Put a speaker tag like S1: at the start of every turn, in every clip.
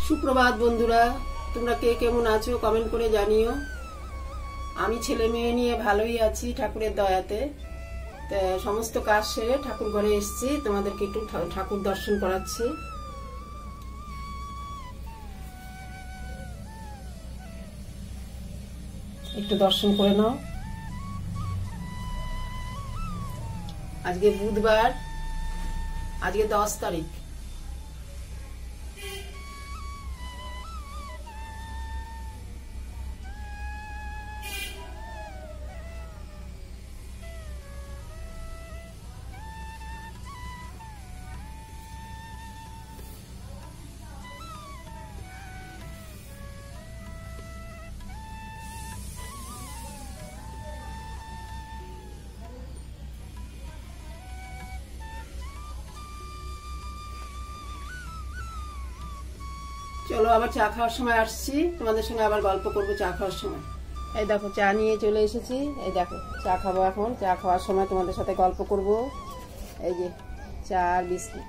S1: সুপ্রভাত বন্ধুরা, তোমরা কে কেমন আছো কমেন্ট করে জানিও। আমি ছেলে মেয়ে নিয়ে ভালোই আছি ঠাকুরের দয়াতে। তা সমস্ত কাজ সেরে ঠাকুর ঘরে এসেছি, তোমাদেরকে একটু ঠাকুর দর্শন করাচ্ছি। একটু দর্শন করে নাও। আজকে বুধবার, আজকে 10 তারিখ। চলো আবার চা খাওয়ার সময় আসছি, তোমাদের সঙ্গে আবার গল্প করবো চা খাওয়ার সময়। এই দেখো চা নিয়ে চলে এসেছি, এই দেখো চা খাবো এখন। চা খাওয়ার সময় তোমাদের সাথে গল্প করব। এই যে চা আর বিস্কুট,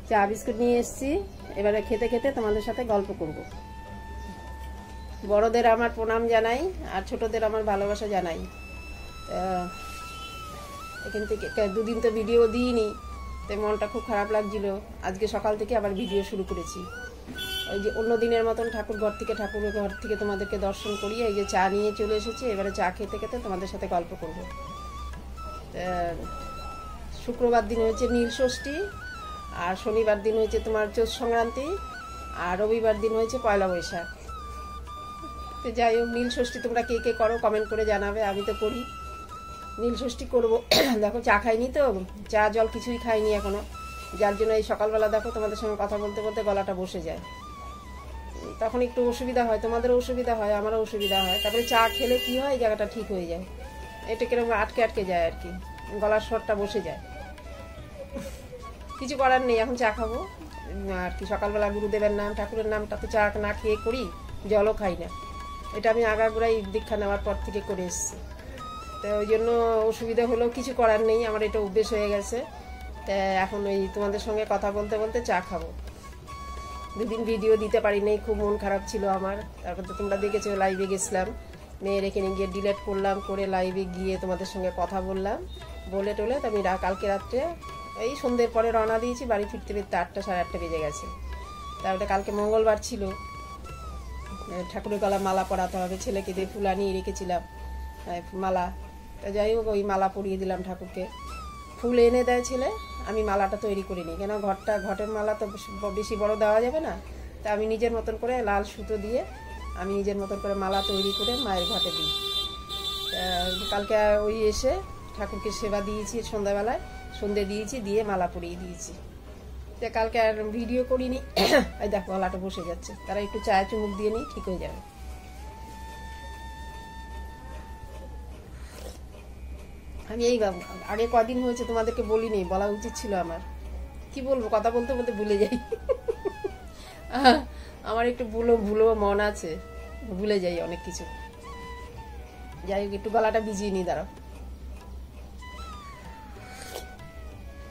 S1: চা বিস্কুট নিয়ে এসেছি। এবারে খেতে খেতে তোমাদের সাথে গল্প করব। বড়দের আমার প্রণাম জানাই আর ছোটদের আমার ভালোবাসা জানাই। এখান থেকে দুদিন তো ভিডিও দিইনি, তাই মনটা খুব খারাপ লাগছিল। আজকে সকাল থেকে আবার ভিডিও শুরু করেছি। ওই যে অন্য দিনের মতন ঠাকুর ঘর থেকে তোমাদেরকে দর্শন করি। এই যে চা নিয়ে চলে এসেছি, এবারে চা খেতে খেতে তোমাদের সাথে গল্প করব। শুক্রবার দিন হয়েছে নীল ষষ্ঠী, আর শনিবার দিন হয়েছে তোমার চৈত সংক্রান্তি, আর রবিবার দিন হয়েছে পয়লা বৈশাখ। তো যাই হোক, নীল ষষ্ঠী তোমরা কে কে করো কমেন্ট করে জানাবে। আমি তো করি, নীল ষষ্ঠী করবো। দেখো চা খাইনি তো, চা জল কিছুই খাইনি এখনো, যার জন্য এই সকালবেলা দেখো তোমাদের সঙ্গে কথা বলতে বলতে গলাটা বসে যায়। তখন একটু অসুবিধা হয়, তোমাদেরও অসুবিধা হয়, আমারও অসুবিধা হয়। তারপরে চা খেলে কি হয়, এই জায়গাটা ঠিক হয়ে যায়। এটা কিরকম আটকে আটকে যায় আর কি, গলার স্বরটা বসে যায়। কিছু করার নেই, এখন চা খাবো আর কি। সকালবেলা গুরুদেবের নাম ঠাকুরের নামটা তো চা না খেয়ে করি, জলও খাই না। এটা আমি আগাগোড়াই দীক্ষা নেওয়ার পর থেকে করে এসেছি। তো ওই জন্য অসুবিধা হলেও কিছু করার নেই, আমার এটা অভ্যেস হয়ে গেছে। তা এখন ওই তোমাদের সঙ্গে কথা বলতে বলতে চা খাবো। দুদিন ভিডিও দিতে পারি নাই, খুব মন খারাপ ছিল আমার। তারপর তো তোমরা দেখেছো লাইভে গেছিলাম, মেয়ের এখানে গিয়ে ডিলেট করলাম, করে লাইভে গিয়ে তোমাদের সঙ্গে কথা বললাম, বলে টোলে তো আমি কালকে রাত্রে এই সন্ধ্যের পরে রওনা দিয়েছি। বাড়ি ফিরতে ফিরতে 8টা সাড়ে 8টা বেজে গেছে। তারপরে কালকে মঙ্গলবার ছিল, ঠাকুরের গলা মালা পরাতে হবে, ছেলেকে দিয়ে ফুল আনিয়ে রেখেছিলাম মালা। তা যাই হোক, ওই মালা পরিয়ে দিলাম ঠাকুরকে। ফুল এনে দেয় ছেলে, আমি মালাটা তৈরি করিনি, কেন ঘটের মালা তো বেশি বড় দেওয়া যাবে না। তা আমি নিজের মতন করে লাল সুতো দিয়ে আমি নিজের মতন করে মালা তৈরি করে মায়ের ঘটে দিই। কালকে ওই এসে ঠাকুরকে সেবা দিয়েছি, সন্ধ্যাবেলায় সন্ধে দিয়েছি, দিয়ে মালা পরিয়ে দিয়েছি। তা কালকে আর ভিডিও করিনি। এই দেখো গলাটা বসে যাচ্ছে, তারা একটু চায়ে চুমুক দিয়ে নিই, ঠিক হয়ে যাবে। আমি এই আগে কদিন হয়েছে তোমাদেরকে বলিনি, বলা উচিত ছিল আমার। কি বলবো, কথা বলতে বলতে ভুলে যাই। আমার একটু ভুলো মন আছে, ভুলে যাই অনেক কিছু। যাই হোক, একটু গলাটা ভিজিয়ে নি, দাঁড়াও।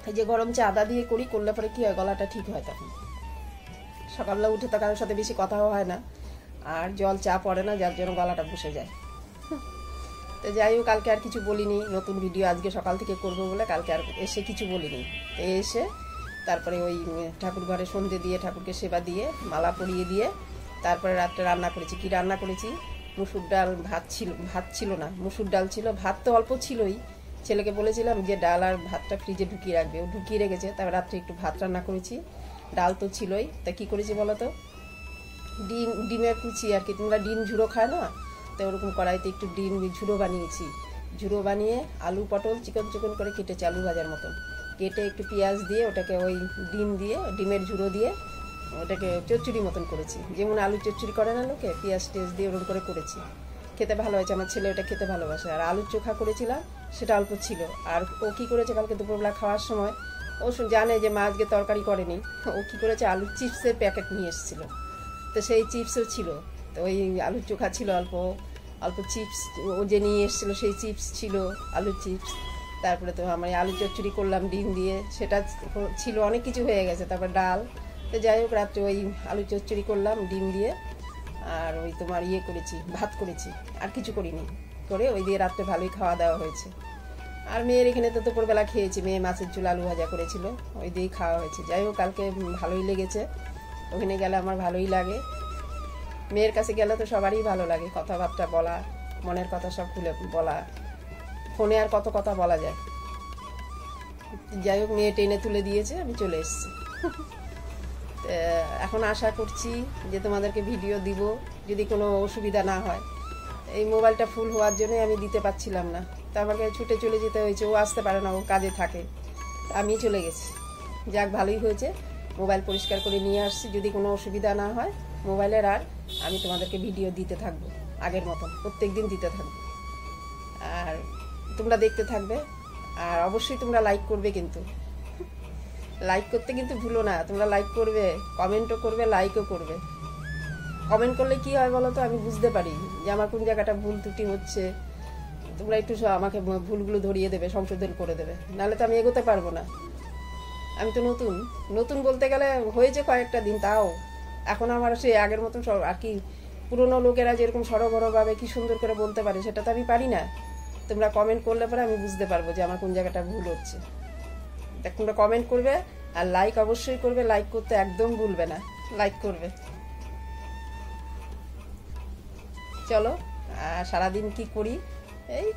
S1: এই যে গরম চা আদা দিয়ে করি, করলে পরে কি হয়, গলাটা ঠিক হয়। তখন সকালবেলা উঠে তো কারোর সাথে বেশি কথাও হয় না, আর জল চা পড়ে না, যার জন্য গলাটা বসে যায়। তো যাই হোক, কালকে আর কিছু বলিনি, নতুন ভিডিও আজকে সকাল থেকে করবো বলে কালকে আর এসে কিছু বলিনি। তো এসে তারপরে ওই ঠাকুর ঘরে সন্ধে দিয়ে ঠাকুরকে সেবা দিয়ে মালা পরিয়ে দিয়ে তারপরে রাত্রে রান্না করেছি। কি রান্না করেছি, মুসুর ডাল, ভাত ছিল না, মুসুর ডাল ছিল। ভাত তো অল্প ছিলই, ছেলেকে বলেছিলাম যে ডাল আর ভাতটা ফ্রিজে ঢুকিয়ে রাখবে, ও ঢুকিয়ে রেখেছে। তারপর রাত্রে একটু ভাত রান্না করেছি, ডাল তো ছিলই। তা কী করেছি বলো তো, ডিমের কুচি আর কি, তোমরা ডিম ঝুড়ো খায় না, তো ওরকম কড়াইতে একটু ডিম ঝুড়ো বানিয়েছি। ঝুড়ো বানিয়ে আলু পটল চিকন চিকন করে কেটেছি, আলু ভাজার মতন কেটে, একটু পেঁয়াজ দিয়ে ওটাকে ওই ডিমের ঝুড়ো দিয়ে ওটাকে চচ্চড়ি মতন করেছি। যেমন আলু চচ্চড়ি করে না লোকে, পেঁয়াজ টেজ দিয়ে ওরকম করে করেছি। খেতে ভালো হয়েছে, আমার ছেলে ওটা খেতে ভালোবাসে। আর আলুর চোখা করেছিলাম, সেটা অল্প ছিল। আর ও কী করেছে, কালকে দুপুরবেলা খাওয়ার সময় ও জানে যে মা আজকে তরকারি করেনি, ও কী করেছে, আলুর চিপসের প্যাকেট নিয়ে এসেছিলো। তো সেই চিপসও ছিল, তো ওই আলুর চোখা ছিল অল্প অল্প, চিপস ও যে নিয়ে এসেছিলো সেই চিপস ছিল, আলুর চিপস। তারপরে তো আমি আলু চচ্চড়ি করলাম ডিম দিয়ে, সেটা ছিল, অনেক কিছু হয়ে গেছে। তারপর ডাল, তো যাই হোক রাত্রে ওই আলু চচ্চড়ি করলাম ডিম দিয়ে, আর ওই তোমার ইয়ে করেছি, ভাত করেছি, আর কিছু করিনি। করে ওই দিয়ে রাত্রে ভালোই খাওয়া দাওয়া হয়েছে। আর মেয়ের এখানে তো দুপুরবেলা খেয়েছি, মেয়ে মাছের ঝোল আলু ভাজা করেছিল, ওই দিয়েই খাওয়া হয়েছে। যাই হোক কালকে ভালোই লেগেছে, ওখানে গেলে আমার ভালোই লাগে। মেয়ের কাছে গেলে তো সবারই ভালো লাগে, কথাবার্তা বলা, মনের কথা সব খুলে বলা, ফোনে আর কত কথা বলা যায়। যাই হোক মেয়ে টেনে তুলে দিয়েছে, আমি চলে এসেছি। এখন আশা করছি যে তোমাদেরকে ভিডিও দিব, যদি কোনো অসুবিধা না হয়। এই মোবাইলটা ফুল হওয়ার জন্যই আমি দিতে পারছিলাম না, তা আমাকে ছুটে চলে যেতে হয়েছে। ও আসতে পারে না, ও কাজে থাকে, আমি চলে গেছি। যাক ভালোই হয়েছে, মোবাইল পরিষ্কার করে নিয়ে আসছি। যদি কোনো অসুবিধা না হয় মোবাইলের, আর আমি তোমাদেরকে ভিডিও দিতে থাকবো আগের মতন, প্রত্যেক দিন দিতে থাকবো, আর তোমরা দেখতে থাকবে। আর অবশ্যই তোমরা লাইক করবে, কিন্তু লাইক করতে কিন্তু ভুলো না। তোমরা লাইক করবে, কমেন্টও করবে, লাইকও করবে। কমেন্ট করলে কি হয় বলো তো, আমি বুঝতে পারি যে আমার কোন জায়গাটা ভুল ত্রুটি হচ্ছে। তোমরা একটু আমাকে ভুলগুলো ধরিয়ে দেবে, সংশোধন করে দেবে, নাহলে তো আমি এগোতে পারবো না। আমি তো নতুন নতুন বলতে গেলে হয়েছে কয়েকটা দিন, তাও এখন আমার সে আগের মতন সব আর কি, পুরোনো লোকেরা যেরকম সরগরভাবে কি সুন্দর করে বলতে পারে, সেটা তো আমি পারি না। তোমরা কমেন্ট করলে পরে আমি বুঝতে পারবো যে আমার কোন জায়গাটা ভুল হচ্ছে। দেখ তোমরা কমেন্ট করবে, আর লাইক অবশ্যই করবে। লাইক করতে একদম ভুলবে না, লাইক করবে। চলো সারাদিন কি করি, এই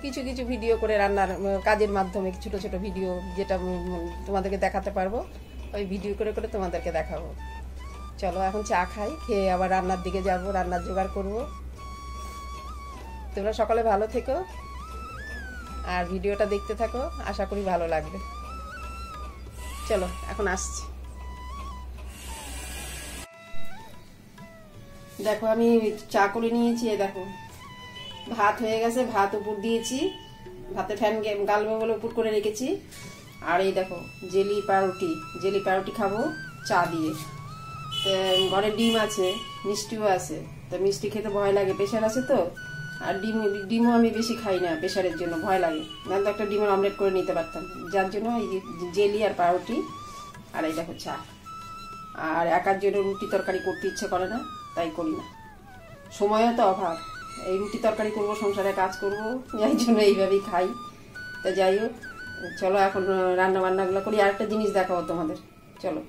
S1: কিছু কিছু ভিডিও করে রান্নার কাজের মাধ্যমে, ছোট ছোট ভিডিও যেটা তোমাদেরকে দেখাতে পারবো, ওই ভিডিও করে করে তোমাদেরকে দেখাবো। চলো এখন চা খাই, খেয়ে আবার রান্নার দিকে যাব, রান্নার জোগাড় করব। তোমরা সকালে ভালো থেকো, আর ভিডিওটা দেখতে থাকো, আশা করি ভালো লাগবে। চলো এখন আসছি। দেখো আমি চা করে নিয়েছি, দেখো ভাত হয়ে গেছে, ভাত উপর দিয়েছি, ভাতে ফ্যান গালবে বলে উপর করে রেখেছি। আর এই দেখো জেলি পাউরুটি খাবো চা দিয়ে। তো ঘরে ডিম আছে, মিষ্টিও আছে। তো মিষ্টি খেতে ভয় লাগে, প্রেশার আছে তো। আর ডিমও আমি বেশি খাই না, প্রেশারের জন্য ভয় লাগে, নাহলে তো একটা ডিমের অমলেট করে নিতে পারতাম। যার জন্য এই জেলি আর পাউরুটি, আর এই দেখো চা। আর একার জন্য রুটি তরকারি করতে ইচ্ছে করে না, তাই করি না। সময়ও তো অভাব, এই রুটি তরকারি করবো, সংসারে কাজ করবো, এই জন্য এইভাবেই খাই। তা যাই হোক চলো এখন রান্না বান্নাগুলো করি। আর একটা জিনিস দেখাবো তোমাদের, চলো।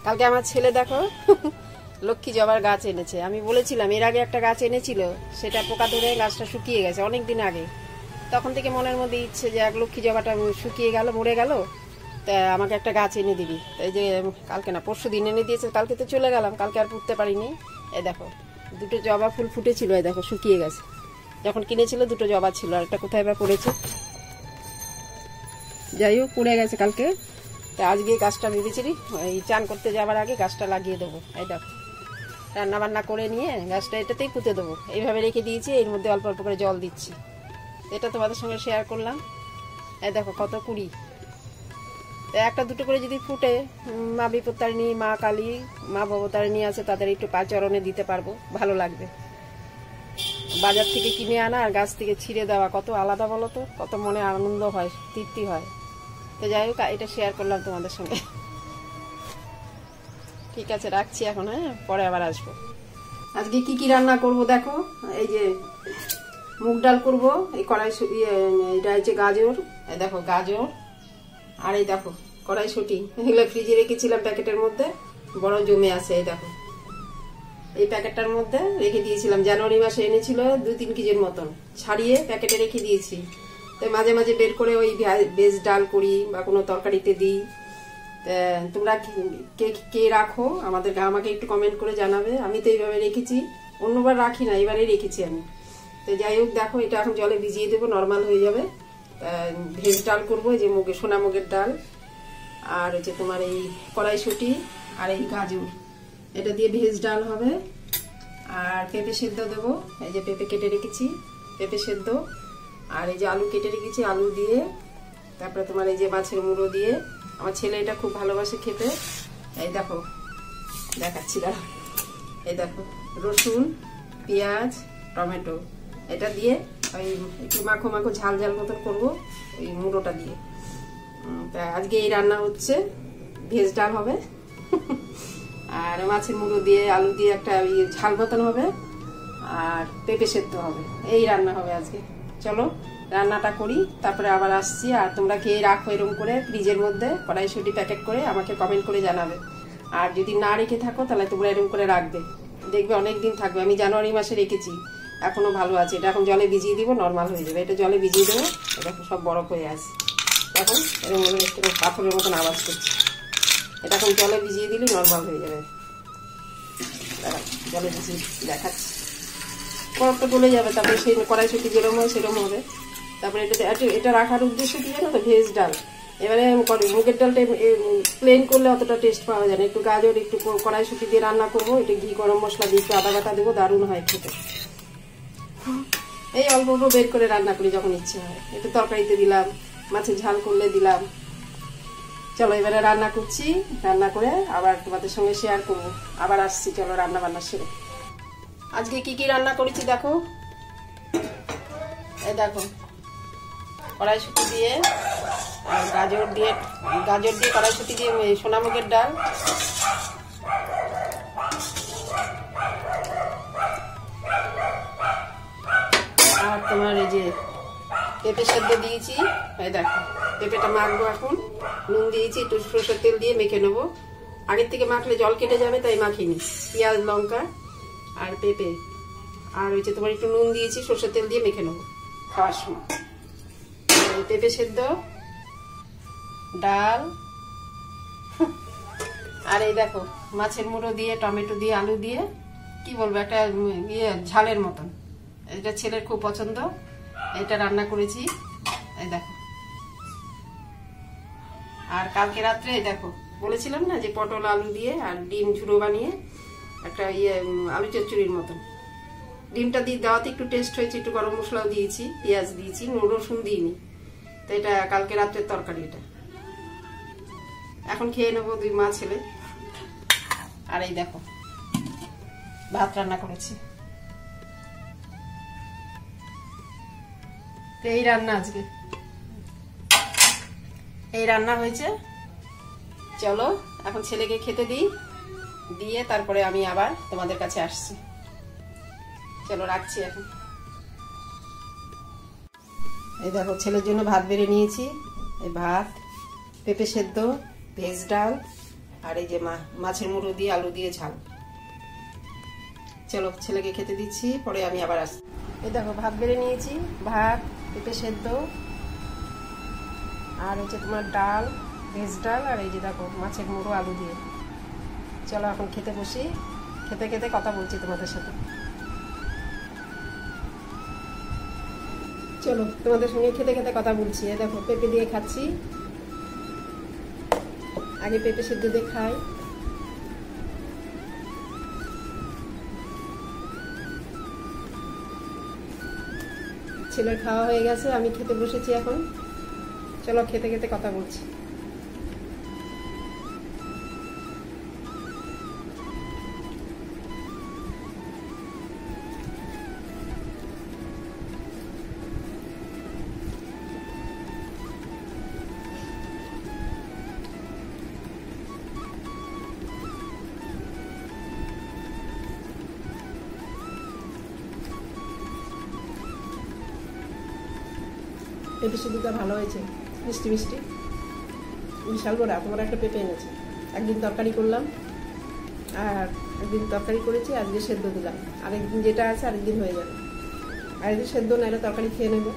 S1: কালকে আমার ছেলে দেখো লক্ষ্মী জবার গাছ এনেছে। আমি বলেছিলাম এর আগে একটা গাছ এনেছিল, সেটা পোকা ধরে গাছটা শুকিয়ে গেছে অনেক দিন আগে। তখন থেকে মনের মধ্যে ইচ্ছে যে এক লক্ষ্মী জবাটা শুকিয়ে গেল, মরে গেল, তা আমাকে একটা গাছ এনে দিবি। এই যে কালকে না পরশু দিন এনে দিয়েছে, কালকে তো চলে গেলাম, কালকে আর পুঁততে পারিনি। এই দেখো দুটো জবা ফুল ফুটেছিল, এই দেখো শুকিয়ে গেছে। যখন কিনেছিল দুটো জবা ছিল, আর একটা কোথায় বা পড়েছে, যাই হোক পড়ে গেছে কালকে। তা আজকে গাছটা ভেবেছি এই চান করতে যাওয়ার আগে গাছটা লাগিয়ে দেবো। এই দেখো রান্না বান্না করে নিয়ে গাছটা এটাতেই পুঁতে দেবো, এইভাবে রেখে দিয়েছি। এর মধ্যে অল্প অল্প করে জল দিচ্ছি, এটা তোমাদের সঙ্গে শেয়ার করলাম। এই দেখো কত কুড়ি, একটা দুটো করে যদি ফুটে, মা বিপত্তারিণী, মা কালী, মা ভবতারিণী আছে, তাদের একটু পা চরণে দিতে পারবো, ভালো লাগবে। বাজার থেকে কিনে আনা আর গাছ থেকে ছিঁড়ে দেওয়া কত আলাদা বলো তো, কত মনে আনন্দ হয়, তৃপ্তি হয়। তো যাই হোক এটা শেয়ার করলাম তোমাদের সঙ্গে। ঠিক আছে রাখছি এখন, হ্যাঁ পরে আবার আসবো। আজকে কি কি রান্না করব দেখো, এই যে মুগ ডাল করব, এই কড়াই এটা হচ্ছে গাজর, এই দেখো গাজর, আর এই দেখো কড়াইশুঁটি, এগুলো ফ্রিজে রেখেছিলাম প্যাকেটের মধ্যে, বড় জমে আছে। এই দেখো এই প্যাকেটটার মধ্যে রেখে দিয়েছিলাম, জানুয়ারি মাসে এনেছিল 2-3 কেজির মতন, ছাড়িয়ে প্যাকেটে রেখে দিয়েছি। তাই মাঝে মাঝে বের করে ওই ভেজ ডাল করি বা কোনো তরকারিতে দিই। তোমরা কে কে রাখো আমাকে একটু কমেন্ট করে জানাবে। আমি তো এইভাবে রেখেছি, অন্যবার রাখি না, এবারেই রেখেছি আমি। তো যাই হোক দেখো এটা এখন জলে ভিজিয়ে দেবো, নর্মাল হয়ে যাবে। ভেজ ডাল করবো, এই যে সোনা মুগের ডাল, আর হচ্ছে তোমার এই কড়াইশুঁটি আর এই গাজর, এটা দিয়ে ভেজ ডাল হবে। আর পেঁপে সেদ্ধ দেবো, এই যে পেঁপে কেটে রেখেছি, পেঁপে সেদ্ধ। আর এই যে আলু কেটে রেখেছি, আলু দিয়ে, তারপরে তোমার এই যে মাছের মুড়ো দিয়ে। আমার ছেলে এটা খুব ভালোবাসে খেতে। এই দেখো দেখাচ্ছি দাঁড়া, এই দেখো রসুন, পেঁয়াজ, টমেটো, এটা দিয়ে ওই একটু মাখো মাখো ঝাল ঝাল মতন করবো ওই মুড়োটা দিয়ে। তা আজকে এই রান্না হচ্ছে, ভেজ ডাল হবে আর মাছের মুড়ো দিয়ে আলু দিয়ে একটা ঝাল মতন হবে আর পেঁপে সেদ্ধ হবে। এই রান্না হবে আজকে। চলো রান্নাটা করি, তারপরে আবার আসছি। আর তোমরা খেয়ে রাখো এরকম করে ফ্রিজের মধ্যে কড়াইশুঁটি প্যাকেট করে, আমাকে কমেন্ট করে জানাবে। আর যদি না রেখে থাকো তাহলে তোমরা এরকম করে রাখবে, দেখবে অনেক দিন থাকবে। আমি জানুয়ারি মাসে রেখেছি, এখনো ভালো আছে। এটা এখন জলে ভিজিয়ে দিব, নর্মাল হয়ে যাবে। এটা জলে ভিজিয়ে দেবো, এটা সব বরফ হয়ে আছে। এখন এরকম একটু পাথরের মতন আওয়াজ করছে। এটা এখন জলে ভিজিয়ে দিলে নর্মাল হয়ে যাবে। জলে ভিজিয়ে দেখাচ্ছি, বরফটা গলে যাবে। তারপরে সেই কড়াইশুঁটি যেরকম হয় সেরকম হবে। তারপরে এটা রাখার উদ্দেশ্য কি জানো তো, ভেজ ডাল। এবারে মুগের ডালটা প্লেন করলে অতটা টেস্ট পাওয়া যায় না। একটু গাজর, একটু কড়াইশুঁটি দিয়ে রান্না করবো। একটু ঘি গরম মশলা দিয়ে একটু আদা বাটা দেবো, দারুণ হয় খেতে। এই অল্প অল্প বের করে রান্না করি যখন ইচ্ছে হয়। একটু তরকারিতে দিলাম, মাছের ঝাল করলে দিলাম। চলো এবারে রান্না করছি, রান্না করে আবার তোমাদের সঙ্গে শেয়ার করবো। আবার আসছি, চলো রান্না বান্না সেরে। আজকে কি কি রান্না করেছি দেখো। এই দেখো, কড়াইশুঁটি দিয়ে গাজর দিয়ে কড়াইশুঁটি দিয়ে সোনামুগের ডাল, আর তোমার এই যে পেঁপে সেদ্ধ দিয়েছি। এই দেখো, পেঁপেটা মাখবো এখন। নুন দিয়েছি, একটু সরষের তেল দিয়ে মেখে নেবো। আগের থেকে মাখলে জল কেটে যাবে, তাই মাখিনি। পেঁয়াজ, লঙ্কা আর পেঁপে, আর হচ্ছে তোমার একটু নুন দিয়েছি, সরষের তেল দিয়ে মেখে নেবো খাওয়ার সময়। পেঁপে সেদ্ধ, ডাল, আর এই দেখো মাছের মুড়ো দিয়ে, টমেটো দিয়ে, আলু দিয়ে, কি বলবো, একটা ঝালের মতন। এটা ছেলের খুব পছন্দ, এটা রান্না করেছি। এই দেখো, আর কালকে রাত্রে এই দেখো বলেছিলাম না যে পটল আলু দিয়ে আর ডিম ঝুড়ো বানিয়ে একটা আলু চচ্চড়ির মতন। ডিমটা দিয়ে দেওয়াতে একটু টেস্ট হয়েছে, একটু গরম মশলাও দিয়েছি, পেঁয়াজ দিয়েছি, রসুন দিইনি। তো এটা কালকে রাত্রের তরকারি। এটা এখন খেয়ে নেবো 2 মা ছেলে। আর এই দেখো ভাত রান্না করেছি। তো এই রান্না আজকে, এই রান্না হয়েছে। চলো এখন ছেলেকে খেতে দিই, দিয়ে তারপরে আমি আবার তোমাদের কাছে আসছি। চলো রাখছি এখন। এই দেখো ছেলের জন্য ভাত বেড়ে নিয়েছি। এই ভাত, পেঁপে সেদ্ধ, ভেজ ডাল, আর এই যে মাছের মুড়ো দিয়ে আলু দিয়ে ঝাল। চলো ছেলেকে খেতে দিচ্ছি, পরে আমি আবার আসছি। এই দেখো ভাত বেড়ে নিয়েছি, ভাত, পেঁপে সেদ্ধ, আর হচ্ছে তোমার ডাল, ভেজ ডাল, আর এই যে দেখো মাছের মুড়ো আলু দিয়ে। চলো এখন খেতে বসি, খেতে খেতে কথা বলছি তোমাদের সাথে। চলো তোমাদের সঙ্গে খেতে খেতে কথা বলছি। এই দেখো পেঁপে দিয়ে খাচ্ছি, আগে পেঁপে সেদ্ধ দিয়ে খাই। ছেলের খাওয়া হয়ে গেছে, আমি খেতে বসেছি এখন। চলো খেতে খেতে কথা বলছি। পেঁপে সেদ্ধটা ভালো হয়েছে, মিষ্টি মিষ্টি, বিশাল বড় তোমার একটা পেঁপে এনেছে। একদিন তরকারি করলাম, আর একদিন তরকারি করেছি, আজকে সেদ্ধ দিলাম। আরেকদিন যেটা আছে আরেকদিন হয়ে যাবে। আরেকদিন সেদ্ধ না এলে তরকারি খেয়ে নেবো।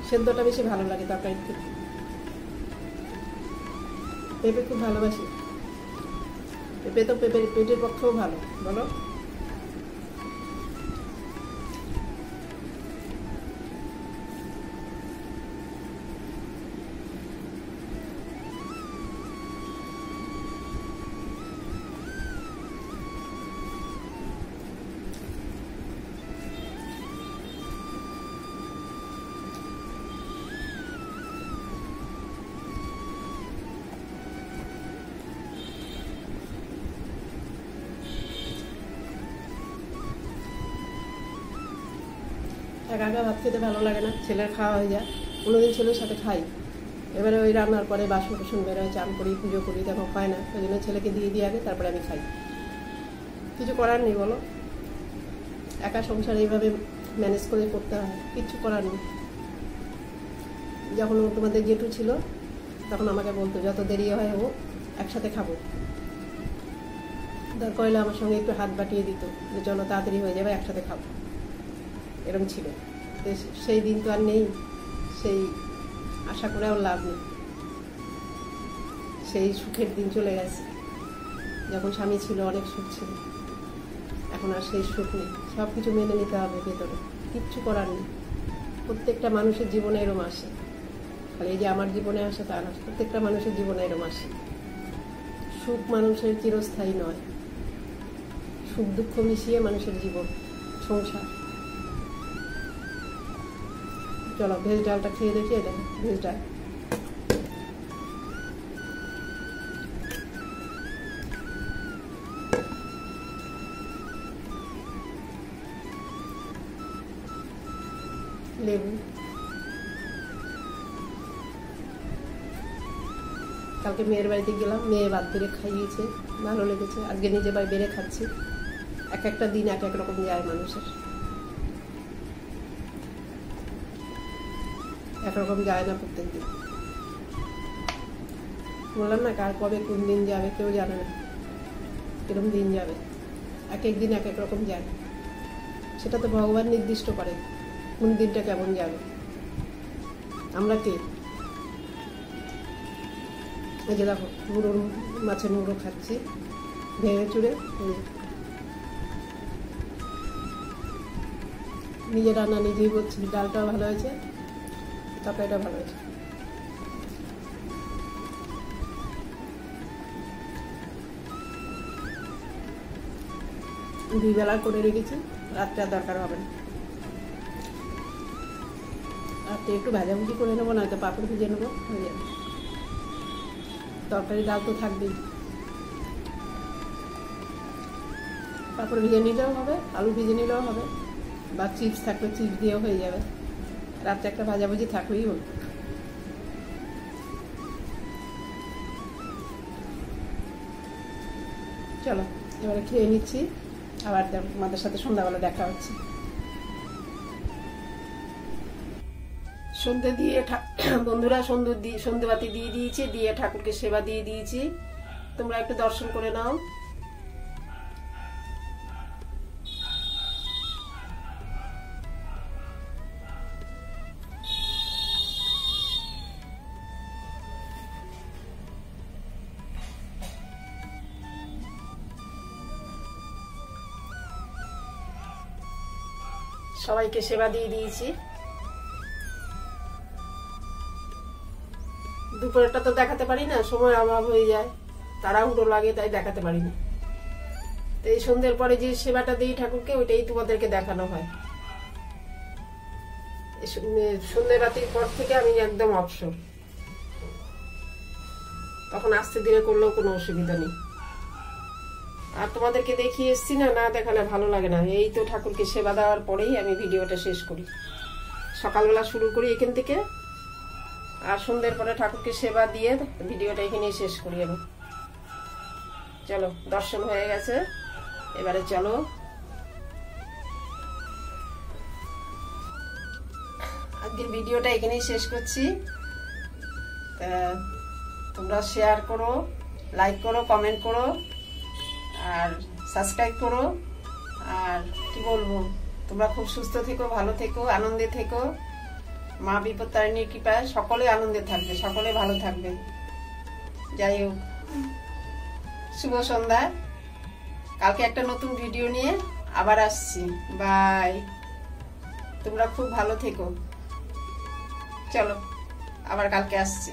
S1: সেদ্ধটা বেশি ভালো লাগে তরকারি খেতে। পেঁপে খুব ভালোবাসি। পেঁপে তো পেটের পক্ষেও ভালো, বলো। একা একা ভাত খেতে ভালো লাগে না, ছেলের খাওয়া হয়ে যায়, কোনোদিন ছেলের সাথে খাই। এবারে ওই রান্নার পরে বাসন টাসন বেরোয়, চান করি, পুজো করি, তখন হয় না, ওই জন্য ছেলেকে দিয়ে আগে তারপরে আমি খাই। কিছু করার নেই বলো, একা সংসার এইভাবে ম্যানেজ করে করতে হয়, কিচ্ছু করার নেই। যখন তোমাদের জেঠু ছিল তখন আমাকে বলতো যত দেরি হয় ও একসাথে খাবো, দরকার হলে আমার সঙ্গে একটু হাত বাটিয়ে দিত যে চলো তাড়াতাড়ি হয়ে যাবে একসাথে খাবো, এরকম ছিল। সেই দিন তো আর নেই, সেই আশা করেও লাভ নেই। সেই সুখের দিন চলে গেছে, যখন স্বামী ছিল অনেক সুখ ছিল, এখন আর সেই সুখ নেই। সব কিছু মেনে নিতে হবে ভেতরে, কিচ্ছু করার নেই। প্রত্যেকটা মানুষের জীবনে এরম আসে, খালি এই যে আমার জীবনে আসে তা না, প্রত্যেকটা মানুষের জীবনে এরম আসে। সুখ মানুষের চিরস্থায়ী নয়, সুখ দুঃখ মিশিয়ে মানুষের জীবন সংসার। চলো ভেজ ডালটা খেয়ে দেখি, এটা ভেজ ডাল। লেবু, কালকে মেয়ের বাড়িতে গেলাম, মেয়ে ভাত বেড়ে খাইয়েছে, ভালো লেগেছে। আজকে নিজে বাড়ি বেড়ে খাচ্ছি। এক একটা দিন এক এক রকম যায় মানুষের, একরকম যায় না প্রত্যেক দিন। বললাম না কার কবে কোন দিন যাবে কেউ জানে না, কিরকম দিন যাবে, এক এক দিন এক এক রকম যায়। সেটা তো ভগবান নির্দিষ্ট করে কোন দিনটা কেমন যাবে। আমরা কে? এই যে দেখো মুড়োর মাছের মুড়ো খাচ্ছি ভেঙে চুড়ে, নিজে রান্না নিজেই করছি। ডালটাও ভালো হয়েছে, তরকারিটা ভালো হয়েছে। দুই বেলা করে রেখেছি, রাত্রে আর দরকার হবে না। রাত্রে একটু ভাজাভুজি করে নেবো, নয়তো পাঁপড় ভেজে নেবো, হয়ে যাবে। তরকারি ডাল তো থাকবেই, পাঁপড় ভেজে নিলেও হবে, আলু ভেজে নিলেও হবে, বা চিপস থাকলে চিপস দিয়েও হয়ে যাবে। রাত্রে একটা ভাজাভুজি থাকলেই হল। চলো এবারে খেয়ে নিচ্ছি, আবার তোমাদের সাথে সন্ধ্যাবেলা দেখা হচ্ছে। সন্ধে দিয়ে বন্ধুরা সন্ধেবাতি দিয়ে দিয়েছি, দিয়ে ঠাকুরকে সেবা দিয়ে দিয়েছি। তোমরা একটু দর্শন করে নাও। সবাইকে সেবা দিয়ে দিয়েছি। দুপুরেরটা তো দেখাতে পারি না, সময় অভাব হয়ে যায়, তাড়াহুড়ো লাগে, তাই দেখাতে পারি না। তো এই সন্ধ্যের পরে যে সেবাটা দিই ঠাকুরকে, ওইটাই তোমাদেরকে দেখানো হয়। সন্ধ্যে বাতির পর থেকে আমি একদম অবসর, তখন আস্তে ধীরে করলেও কোনো অসুবিধা নেই। আর তোমাদেরকে দেখিয়ে এসছি না, না দেখালে ভালো লাগে না। এই তো ঠাকুরকে সেবা দেওয়ার পরেই আমি ভিডিওটা শেষ করি। সকালবেলা শুরু করি এখান থেকে, আর সন্ধ্যের পরে ঠাকুরকে সেবা দিয়ে ভিডিওটা এখানেই শেষ করি আমি। চলো দর্শন হয়ে গেছে, এবারে চলো আজকের ভিডিওটা এখানেই শেষ করছি। তোমরা শেয়ার করো, লাইক করো, কমেন্ট করো, আর সাবস্ক্রাইব করো। আর কি বলবো, তোমরা খুব সুস্থ থেকো, ভালো থেকো, আনন্দে থেকো। মা বিপত্তারিণীর কৃপায় সকলে আনন্দে থাকবে, সকলে ভালো থাকবে। যাই হোক, শুভ সন্ধ্যা। কালকে একটা নতুন ভিডিও নিয়ে আবার আসছি। বাই। তোমরা খুব ভালো থেকো। চলো আবার কালকে আসছি।